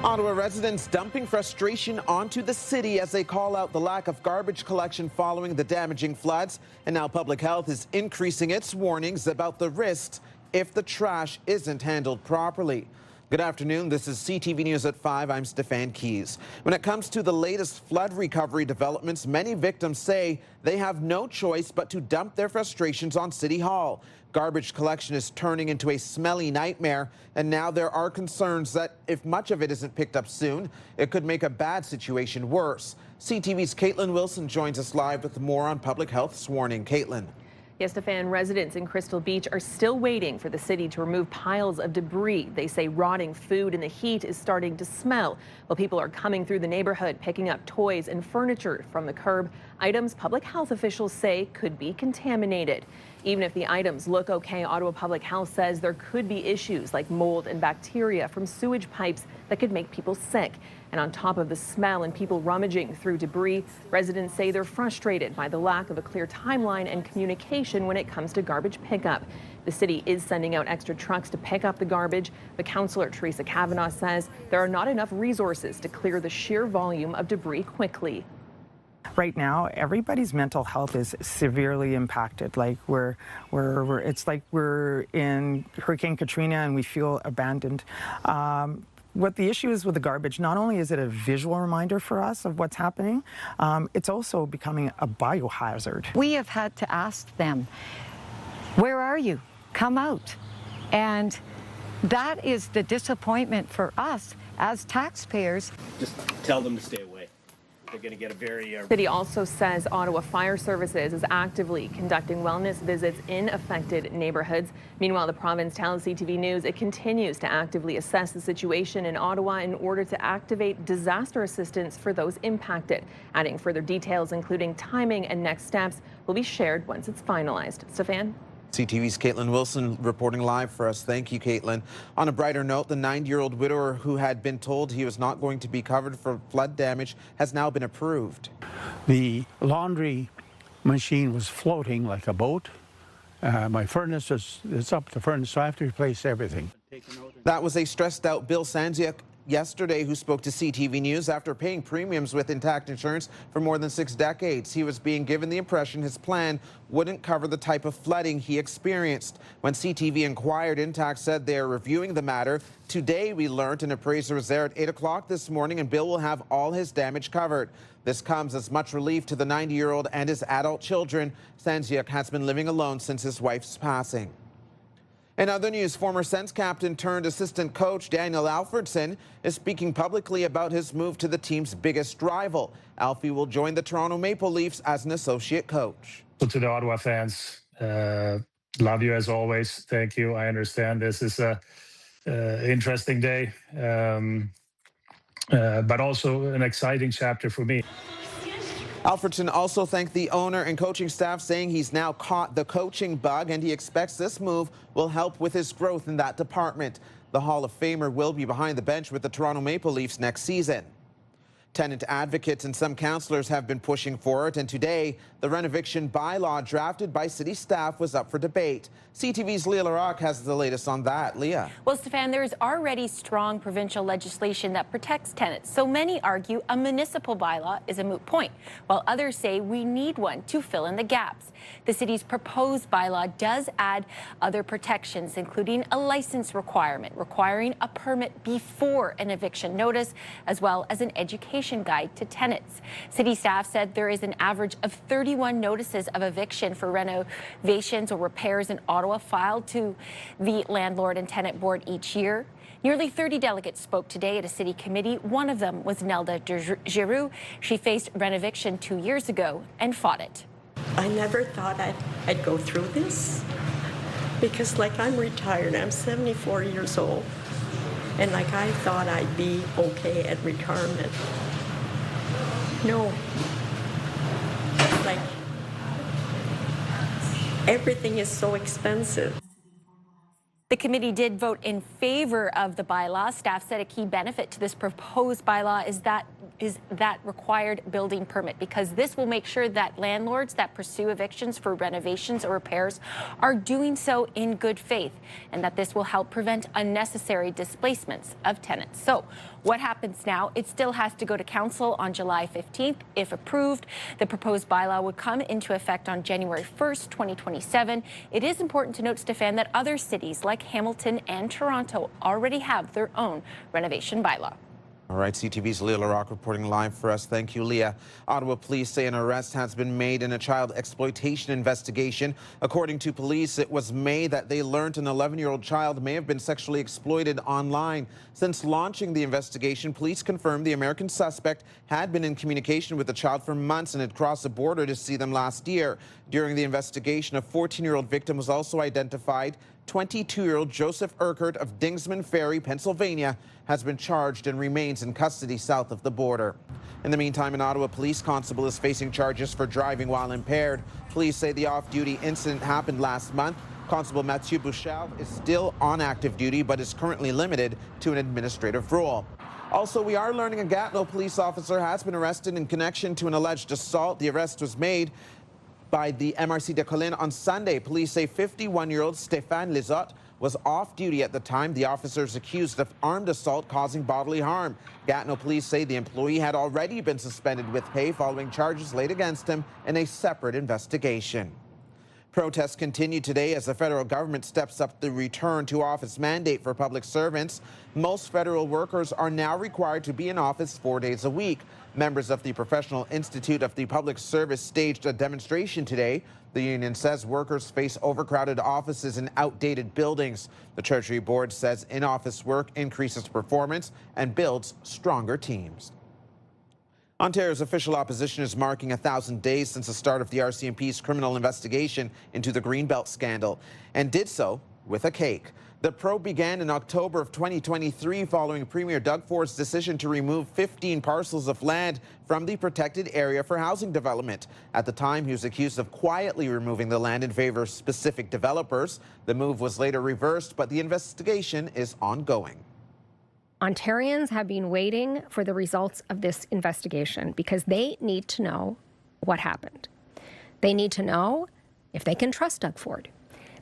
Ottawa residents dumping frustration onto the city as they call out the lack of garbage collection following the damaging floods. And now Public Health is increasing its warnings about the risks if the trash isn't handled properly. Good afternoon. This is CTV News at 5. I'm Stefan Keys. When it comes to the latest flood recovery developments, many victims say they have no choice but to dump their frustrations on City Hall. Garbage collection is turning into a smelly nightmare, and now there are concerns that if much of it isn't picked up soon, it could make a bad situation worse. CTV's Katelyn Wilson joins us live with more on Public Health's warning. Katelyn. Yes, Stefan, residents in Crystal Beach are still waiting for the city to remove piles of debris. They say rotting food and the heat is starting to smell. While people are coming through the neighborhood, picking up toys and furniture from the curb, items public health officials say could be contaminated. Even if the items look okay, Ottawa Public Health says there could be issues like mold and bacteria from sewage pipes that could make people sick. And on top of the smell and people rummaging through debris, residents say they're frustrated by the lack of a clear timeline and communication when it comes to garbage pickup. The city is sending out extra trucks to pick up the garbage, but councillor Theresa Kavanagh says there are not enough resources to clear the sheer volume of debris quickly. Right now, everybody's mental health is severely impacted. Like it's like we're in Hurricane Katrina and we feel abandoned. What the issue is with the garbage, not only is it a visual reminder for us of what's happening, it's also becoming a biohazard. We have had to ask them, where are you? Come out. And that is the disappointment for us as taxpayers. Just tell them to stay away. They're going to get a very... The city also says Ottawa Fire Services is actively conducting wellness visits in affected neighborhoods. Meanwhile, the province tells CTV News it continues to actively assess the situation in Ottawa in order to activate disaster assistance for those impacted. Adding further details, including timing and next steps, will be shared once it's finalized. Stefan? CTV's Katelyn Wilson reporting live for us. Thank you, Katelyn. On a brighter note, the 90-year-old widower who had been told he was not going to be covered for flood damage has now been approved. The laundry machine was floating like a boat. My furnace is up to furnace, so I have to replace everything. That was a stressed-out Bill Sandziak yesterday who spoke to CTV News after paying premiums with intact insurance for more than 6 decades. He was being given the impression his plan wouldn't cover the type of flooding he experienced. When CTV inquired, Intact said they're reviewing the matter. Today, we learned an appraiser was there at 8 o'clock this morning and Bill will have all his damage covered. This comes as much relief to the 90-year-old and his adult children. Sandziak has been living alone since his wife's passing. In other news, former Sens captain turned assistant coach Daniel Alfredsson is speaking publicly about his move to the team's biggest rival. Alfie will join the Toronto Maple Leafs as an associate coach. So to the Ottawa fans, love you as always. Thank you. I understand this is a interesting day, but also an exciting chapter for me. Alfredsson also thanked the owner and coaching staff, saying he's now caught the coaching bug and he expects this move will help with his growth in that department. The Hall of Famer will be behind the bench with the Toronto Maple Leafs next season. Tenant advocates and some councillors have been pushing for it, and today the Renoviction bylaw drafted by city staff was up for debate. CTV's Leah Larocque has the latest on that. Leah. Well, Stefan, there is already strong provincial legislation that protects tenants, so many argue a municipal bylaw is a moot point, while others say we need one to fill in the gaps. The city's proposed bylaw does add other protections, including a license requirement, requiring a permit before an eviction notice, as well as an education guide to tenants. City staff said there is an average of 31 notices of eviction for renovations or repairs in Ottawa filed to the Landlord and Tenant Board each year. Nearly 30 delegates spoke today at a city committee. One of them was Nelda Giroux. She faced Renoviction 2 years ago and fought it. I never thought I'd go through this because, like, I'm retired. I'm 74 years old. And, like, I thought I'd be okay at retirement. No. Like, everything is so expensive. The committee did vote in favor of the bylaw. Staff said a key benefit to this proposed bylaw is that required building permit, because this will make sure that landlords that pursue evictions for renovations or repairs are doing so in good faith, and that this will help prevent unnecessary displacements of tenants. So what happens now? It still has to go to council on July 15th. If approved, the proposed bylaw would come into effect on January 1st, 2027. It is important to note, Stefan, that other cities like Hamilton and Toronto already have their own renovation bylaw. All right, CTV's Leah LaRocque reporting live for us. Thank you, Leah. Ottawa police say an arrest has been made in a child exploitation investigation. According to police, it was May that they learned an 11-year-old child may have been sexually exploited online. Since launching the investigation, police confirmed the American suspect had been in communication with the child for months and had crossed the border to see them last year. During the investigation, a 14-year-old victim was also identified. 22-year-old Joseph Urquhart of Dingsman Ferry, Pennsylvania, has been charged and remains in custody south of the border. In the meantime, an Ottawa police constable is facing charges for driving while impaired. Police say the off-duty incident happened last month. Constable Mathieu Bouchel is still on active duty but is currently limited to an administrative role. Also, we are learning a Gatineau police officer has been arrested in connection to an alleged assault. The arrest was made by the MRC de Katelyn on Sunday. Police say 51-year-old Stefan was off duty at the time. The officer is accused of armed assault causing bodily harm. Gatineau police say the employee had already been suspended with pay following charges laid against him in a separate investigation. Protests continue today as the federal government steps up the return to office mandate for public servants. Most federal workers are now required to be in office 4 days a week. Members of the Professional Institute of the Public Service staged a demonstration today. The union says workers face overcrowded offices and outdated buildings. The Treasury Board says in-office work increases performance and builds stronger teams. Ontario's official opposition is marking 1,000 days since the start of the RCMP's criminal investigation into the Greenbelt scandal, and did so with a cake. The probe began in October of 2023 following Premier Doug Ford's decision to remove 15 parcels of land from the protected area for housing development. At the time, he was accused of quietly removing the land in favor of specific developers. The move was later reversed, but the investigation is ongoing. Ontarians have been waiting for the results of this investigation because they need to know what happened. They need to know if they can trust Doug Ford.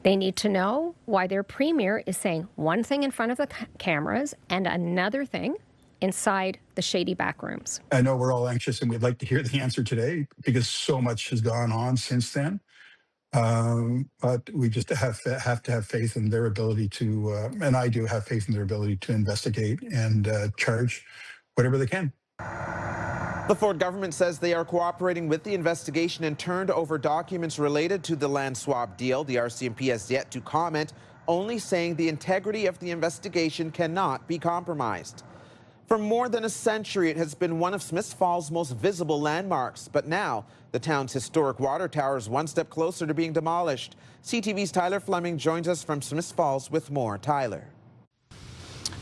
They need to know why their premier is saying one thing in front of the cameras and another thing inside the shady back rooms. I know we're all anxious and we'd like to hear the answer today because so much has gone on since then. But we just have to have faith in their ability to, and I do have faith in their ability to investigate and charge whatever they can. The Ford government says they are cooperating with the investigation and turned over documents related to the land swap deal. The RCMP has yet to comment, only saying the integrity of the investigation cannot be compromised. For more than a century, it has been one of Smiths Falls' most visible landmarks. But now, the town's historic water tower is one step closer to being demolished. CTV's Tyler Fleming joins us from Smiths Falls with more. Tyler.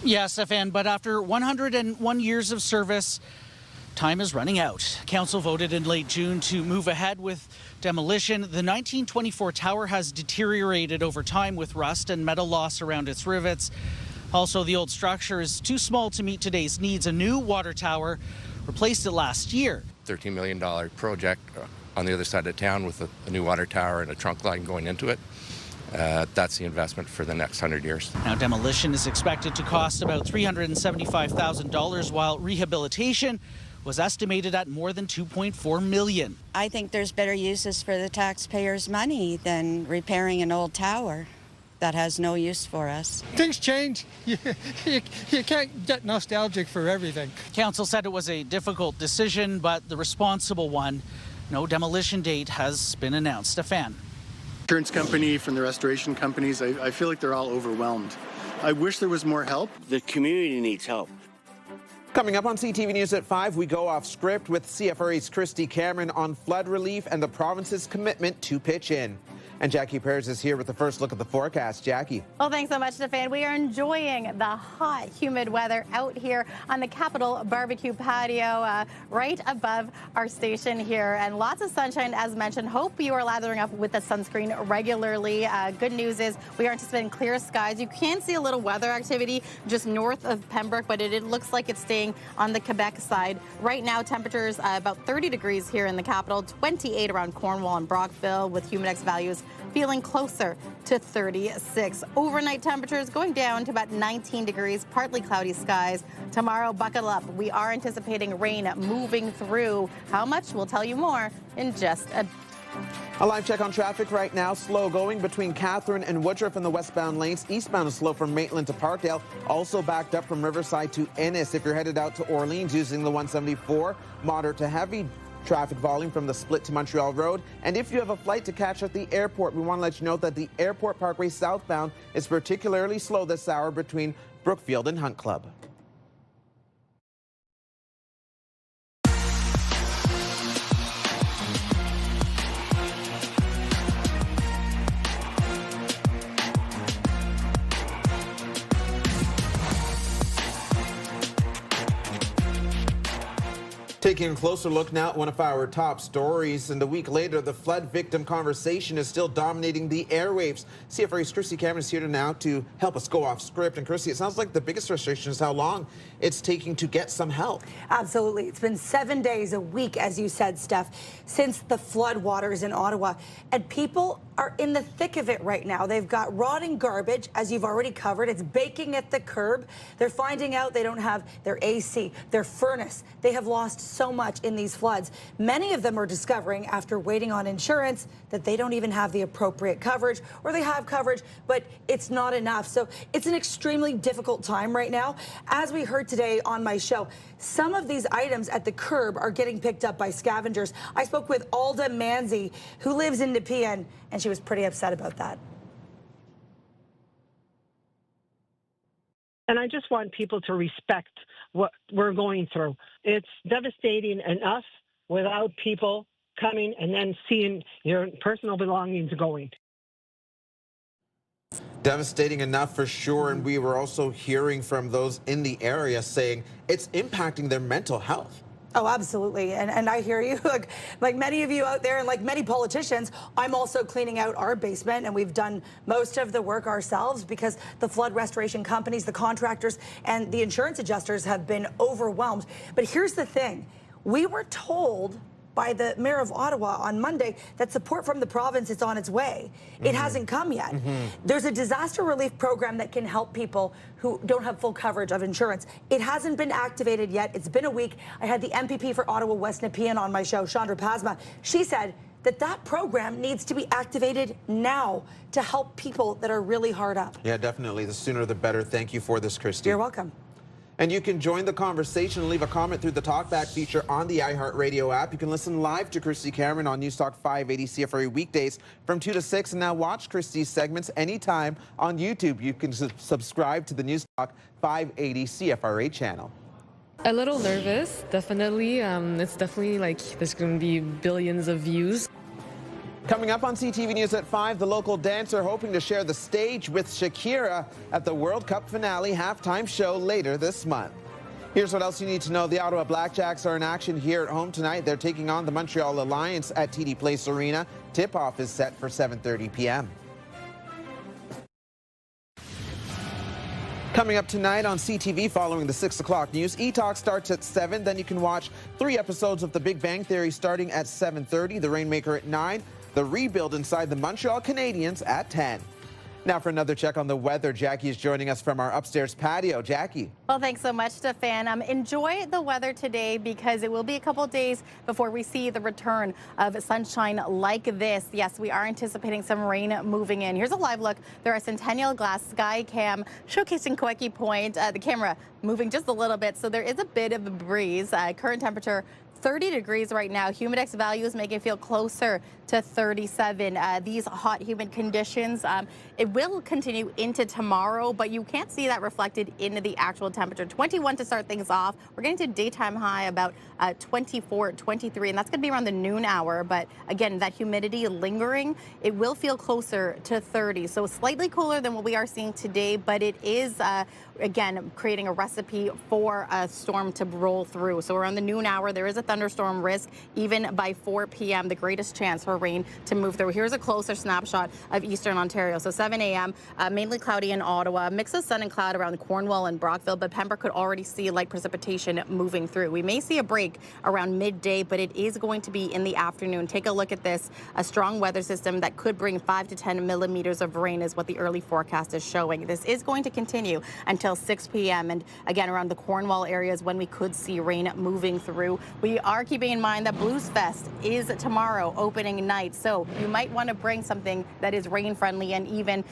Yes, Stefan, but after 101 years of service, time is running out. Council voted in late June to move ahead with demolition. The 1924 tower has deteriorated over time with rust and metal loss around its rivets. Also, the old structure is too small to meet today's needs. A new water tower replaced it last year. $13 million project on the other side of town with a new water tower and a trunk line going into it. That's the investment for the next 100 years. Now, demolition is expected to cost about $375,000, while rehabilitation was estimated at more than $2.4 million. I think there's better uses for the taxpayers' money than repairing an old tower that has no use for us. Things change. You can't get nostalgic for everything. Council said it was a difficult decision, but the responsible one. No demolition date has been announced. Stefan. Insurance company, from the restoration companies, I feel like they're all overwhelmed. I wish there was more help. The community needs help. Coming up on CTV News at 5, we go off script with CFRA's Christy Cameron on flood relief and the province's commitment to pitch in. And Jackie Perez is here with the first look at the forecast. Jackie. Well, thanks so much, Stefan. We are enjoying the hot, humid weather out here on the Capitol barbecue patio right above our station here. And lots of sunshine, as mentioned. Hope you are lathering up with the sunscreen regularly. Good news is we are anticipating clear skies. You can see a little weather activity just north of Pembroke, but it looks like it's staying on the Quebec side. Right now, temperatures about 30 degrees here in the capital, 28 around Cornwall and Brockville, with humidex values feeling closer to 36. Overnight temperatures going down to about 19 degrees, partly cloudy skies. Tomorrow, buckle up. We are anticipating rain moving through. How much? We'll tell you more in just a live check on traffic right now. Slow going between Catherine and Woodruff in the westbound lanes. Eastbound is slow from Maitland to Parkdale. Also backed up from Riverside to Ennis. If you're headed out to Orleans using the 174, moderate to heavy traffic volume from the split to Montreal Road. And if you have a flight to catch at the airport, we want to let you know that the Airport Parkway southbound is particularly slow this hour between Brookfield and Hunt Club. Taking a closer look now at one of our top stories, and a week later, the flood victim conversation is still dominating the airwaves. CFRA's Christy Cameron is here now to help us go off script. And Christy, it sounds like the biggest frustration is how long it's taking to get some help. Absolutely. It's been 7 days, a week, as you said, Steph, since the flood waters in Ottawa. And people are in the thick of it right now. They've got rotting garbage, as you've already covered. It's baking at the curb. They're finding out they don't have their AC, their furnace. They have lost so much in these floods. Many of them are discovering, after waiting on insurance, that they don't even have the appropriate coverage, or they have coverage, but it's not enough. So it's an extremely difficult time right now. As we heard today on my show, some of these items at the curb are getting picked up by scavengers. I spoke with Alda Manzi, who lives in Nepean, and she was pretty upset about that. And I just want people to respect what we're going through. It's devastating enough without people coming and then seeing your personal belongings going. Devastating enough for sure, and we were also hearing from those in the area saying it's impacting their mental health. Oh, absolutely. And I hear you. Like many of you out there, and like many politicians, I'm also cleaning out our basement, and we've done most of the work ourselves because the flood restoration companies, the contractors, and the insurance adjusters have been overwhelmed. But here's the thing. We were told by the Mayor of Ottawa on Monday that support from the province is on its way. It hasn't come yet. There's a disaster relief program that can help people who don't have full coverage of insurance. It hasn't been activated yet. It's been a week. I had the MPP for Ottawa West Nepean on my show, Chandra Pasma. She said that program needs to be activated now to help people that are really hard up. Yeah, definitely. The sooner the better. Thank you for this, Christy. You're welcome. And you can join the conversation and leave a comment through the Talkback feature on the iHeartRadio app. You can listen live to Christy Cameron on Newstalk 580 CFRA weekdays from 2 to 6. And now watch Christy's segments anytime on YouTube. You can subscribe to the Newstalk 580 CFRA channel. A little nervous, definitely. It's definitely like there's going to be billions of views. Coming up on CTV News at 5, the local dancer hoping to share the stage with Shakira at the World Cup finale halftime show later this month. Here's what else you need to know. The Ottawa Blackjacks are in action here at home tonight. They're taking on the Montreal Alliance at TD Place Arena. Tip-off is set for 7:30 p.m. Coming up tonight on CTV following the 6 o'clock news, E-Talk starts at 7. Then you can watch 3 episodes of The Big Bang Theory starting at 7:30, The Rainmaker at 9, The Rebuild inside the Montreal Canadiens at 10. Now for another check on the weather, Jackie is joining us from our upstairs patio. Jackie. Well, thanks so much, Stefan. Enjoy the weather today because it will be a couple of days before we see the return of sunshine like this. Yes, we are anticipating some rain moving in. Here's a live look. There are Centennial Glass Sky Cam showcasing Queckie Point. The camera moving just a little bit, so there is a bit of a breeze. Current temperature 30 degrees right now. Humidex values make it feel closer to 37. These hot, humid conditions, it will continue into tomorrow, but you can't see that reflected into the actual temperature. 21 to start things off. We're getting to daytime high about 24, 23, and that's going to be around the noon hour. But again, that humidity lingering, it will feel closer to 30. So slightly cooler than what we are seeing today, but it is, again, creating a recipe for a storm to roll through. So around the noon hour, there is a thunderstorm risk. Even by 4 p.m., the greatest chance for rain to move through. Here's a closer snapshot of eastern Ontario. So 7 a.m., mainly cloudy in Ottawa, mix of sun and cloud around Cornwall and Brockville, but Pembroke could already see light precipitation moving through. We may see a break around midday, but it is going to be in the afternoon. Take a look at this. A strong weather system that could bring 5 to 10 millimeters of rain is what the early forecast is showing. This is going to continue until 6 p.m. and again around the Cornwall areas when we could see rain moving through. We are keeping in mind that Bluesfest is tomorrow, opening night, so you might want to bring something that is rain friendly and even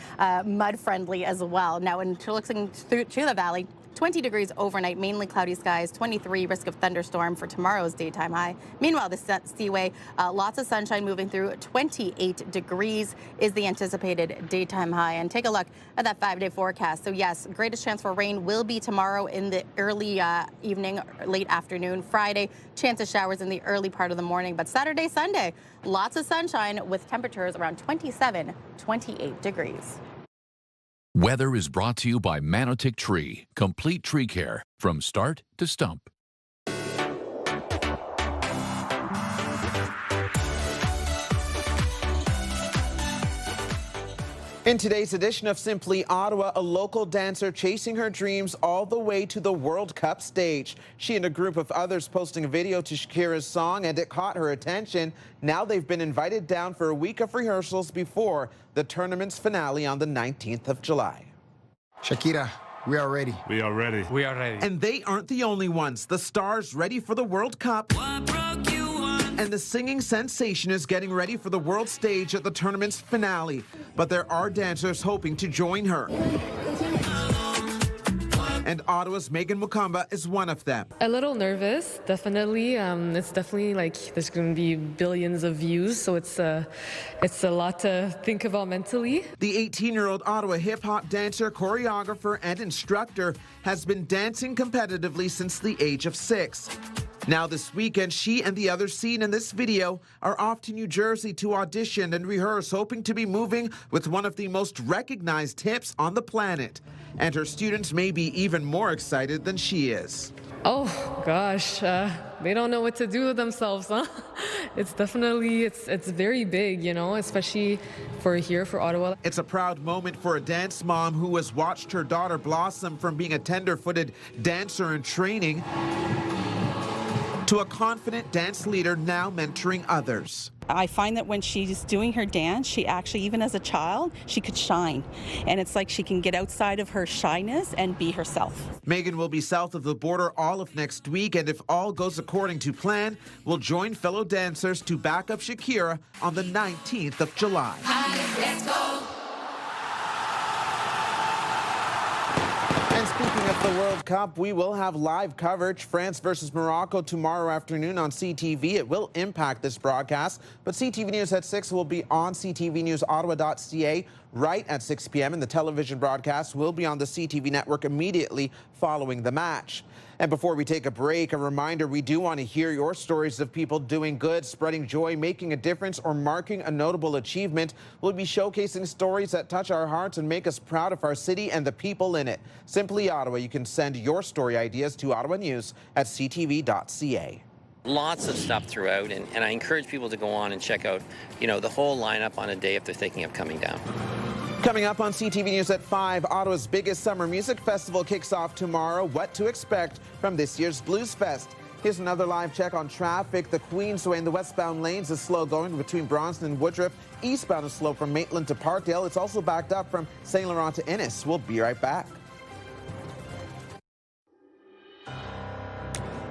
mud friendly as well. Now, in looking through to the valley, 20 degrees overnight, mainly cloudy skies, 23 risk of thunderstorm for tomorrow's daytime high. Meanwhile, the Seaway, lots of sunshine moving through, 28 degrees is the anticipated daytime high. And take a look at that 5-day forecast. So yes, greatest chance for rain will be tomorrow in the early evening, late afternoon. Friday, chance of showers in the early part of the morning. But Saturday, Sunday, lots of sunshine with temperatures around 27, 28 degrees. Weather is brought to you by Manotick Tree. Complete tree care from start to stump. In today's edition of Simply Ottawa, a local dancer chasing her dreams all the way to the World Cup stage. She and a group of others posting a video to Shakira's song, and it caught her attention. Now they've been invited down for a week of rehearsals before the tournament's finale on the 19th of July. Shakira, we are ready. We are ready. We are ready. And they aren't the only ones. The stars ready for the World Cup. And the singing sensation is getting ready for the world stage at the tournament's finale. But there are dancers hoping to join her. And Ottawa's Megan Mukamba is one of them. A little nervous, definitely. It's definitely like there's going to be billions of views, so it's a lot to think about mentally. The 18-year-old Ottawa hip-hop dancer, choreographer, and instructor has been dancing competitively since the age of 6. Now this weekend, she and the others seen in this video are off to New Jersey to audition and rehearse, hoping to be moving with one of the most recognized hips on the planet. And her students may be even more excited than she is. Oh gosh, they don't know what to do with themselves, huh? It's definitely, it's very big, you know, especially for here, for Ottawa. It's a proud moment for a dance mom who has watched her daughter blossom from being a tender-footed dancer in training to a confident dance leader now mentoring others. I find that when she's doing her dance, she actually, even as a child, she could shine. And it's like she can get outside of her shyness and be herself. Megan will be south of the border all of next week, and if all goes according to plan, will join fellow dancers to back up Shakira on the 19th of July. Let's go. And speaking of the World Cup, we will have live coverage. France versus Morocco tomorrow afternoon on CTV. It will impact this broadcast, but CTV News at 6 will be on ctvnewsottawa.ca right at 6 p.m. and the television broadcast will be on the CTV network immediately following the match. And before we take a break, a reminder, we do want to hear your stories of people doing good, spreading joy, making a difference, or marking a notable achievement. We'll be showcasing stories that touch our hearts and make us proud of our city and the people in it. Simply Ottawa, you can send your story ideas to ottawanews@ctv.ca. Lots of stuff throughout, and I encourage people to go on and check out, the whole lineup on a day if they're thinking of coming down. Coming up on CTV News at 5, Ottawa's biggest summer music festival kicks off tomorrow. What to expect from this year's Bluesfest. Here's another live check on traffic. The Queensway in the westbound lanes is slow going between Bronson and Woodruff. Eastbound is slow from Maitland to Parkdale. It's also backed up from St. Laurent to Innis. We'll be right back.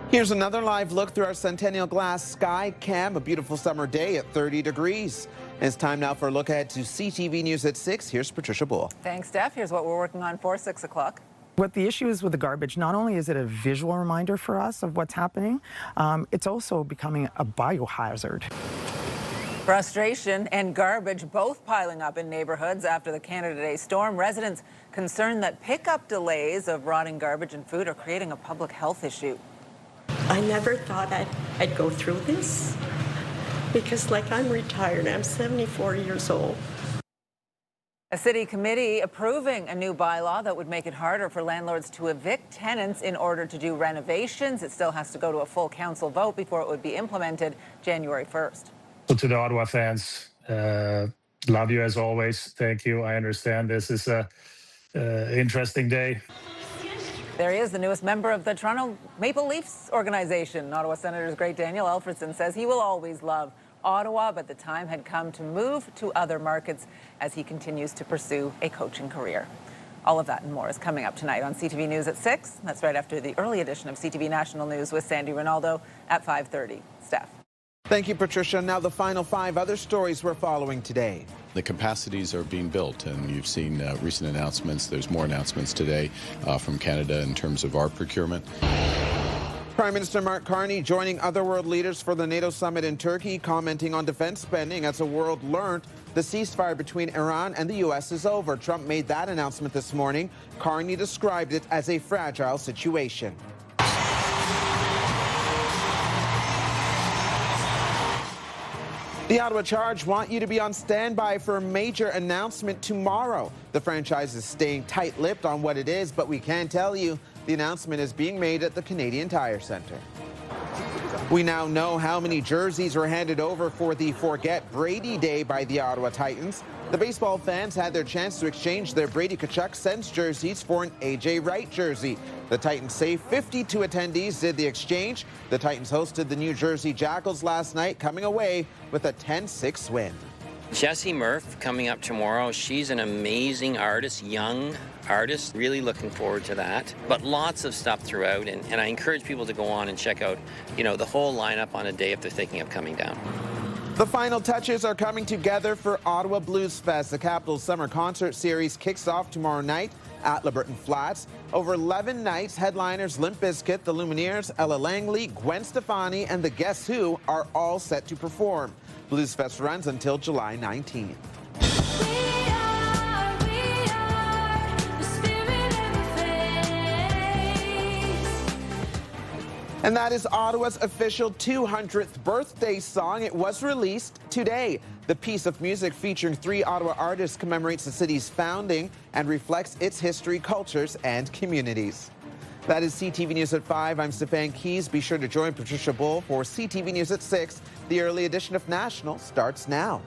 Here's another live look through our Centennial Glass Sky Cam. A beautiful summer day at 30 degrees. It's time now for a look ahead to CTV News at 6. Here's Patricia Bull. Thanks, Steph. Here's what we're working on for 6 o'clock. What the issue is with the garbage, not only is it a visual reminder for us of what's happening, it's also becoming a biohazard. Frustration and garbage both piling up in neighborhoods after the Canada Day storm. Residents concerned that pickup delays of rotting garbage and food are creating a public health issue. I never thought I'd go through this because, like, I'm retired. I'm 74 years old. A city committee approving a new bylaw that would make it harder for landlords to evict tenants in order to do renovations. It still has to go to a full council vote before it would be implemented January 1st. So to the Ottawa fans, love you as always. Thank you. I understand this is a interesting day. There he is, the newest member of the Toronto Maple Leafs organization. Ottawa Senators great Daniel Alfredsson says he will always love Ottawa, but the time had come to move to other markets as he continues to pursue a coaching career. All of that and more is coming up tonight on CTV News at 6. That's right after the early edition of CTV National News with Sandy Ronaldo at 5:30. Steph. Thank you, Patricia. Now the final 5 other stories we're following today. The capacities are being built, and you've seen recent announcements. There's more announcements today from Canada in terms of our procurement. Prime Minister Mark Carney joining other world leaders for the NATO summit in Turkey, commenting on defense spending as the world learned the ceasefire between Iran and the U.S. is over. Trump made that announcement this morning. Carney described it as a fragile situation. The Ottawa Charge want you to be on standby for a major announcement tomorrow. The franchise is staying tight-lipped on what it is, but we can tell you the announcement is being made at the Canadian Tire Centre. We now know how many jerseys were handed over for the Forget Brady Day by the Ottawa Titans. The baseball fans had their chance to exchange their Brady Tkachuk Sens jerseys for an A.J. Wright jersey. The Titans say 52 attendees did the exchange. The Titans hosted the New Jersey Jackals last night, coming away with a 10-6 win. Jessie Murph coming up tomorrow. She's an amazing artist, young artist. Really looking forward to that. But lots of stuff throughout, and I encourage people to go on and check out, the whole lineup on a day if they're thinking of coming down. The final touches are coming together for Ottawa Bluesfest. The Capital's summer concert series kicks off tomorrow night at LeBreton Flats. Over 11 nights, headliners Limp Bizkit, the Lumineers, Ella Langley, Gwen Stefani, and the Guess Who are all set to perform. Bluesfest runs until July 19th. And that is Ottawa's official 200th birthday song. It was released today. The piece of music featuring 3 Ottawa artists commemorates the city's founding and reflects its history, cultures, and communities. That is CTV News at 5. I'm Stefan Keys. Be sure to join Patricia Bull for CTV News at 6. The early edition of National starts now.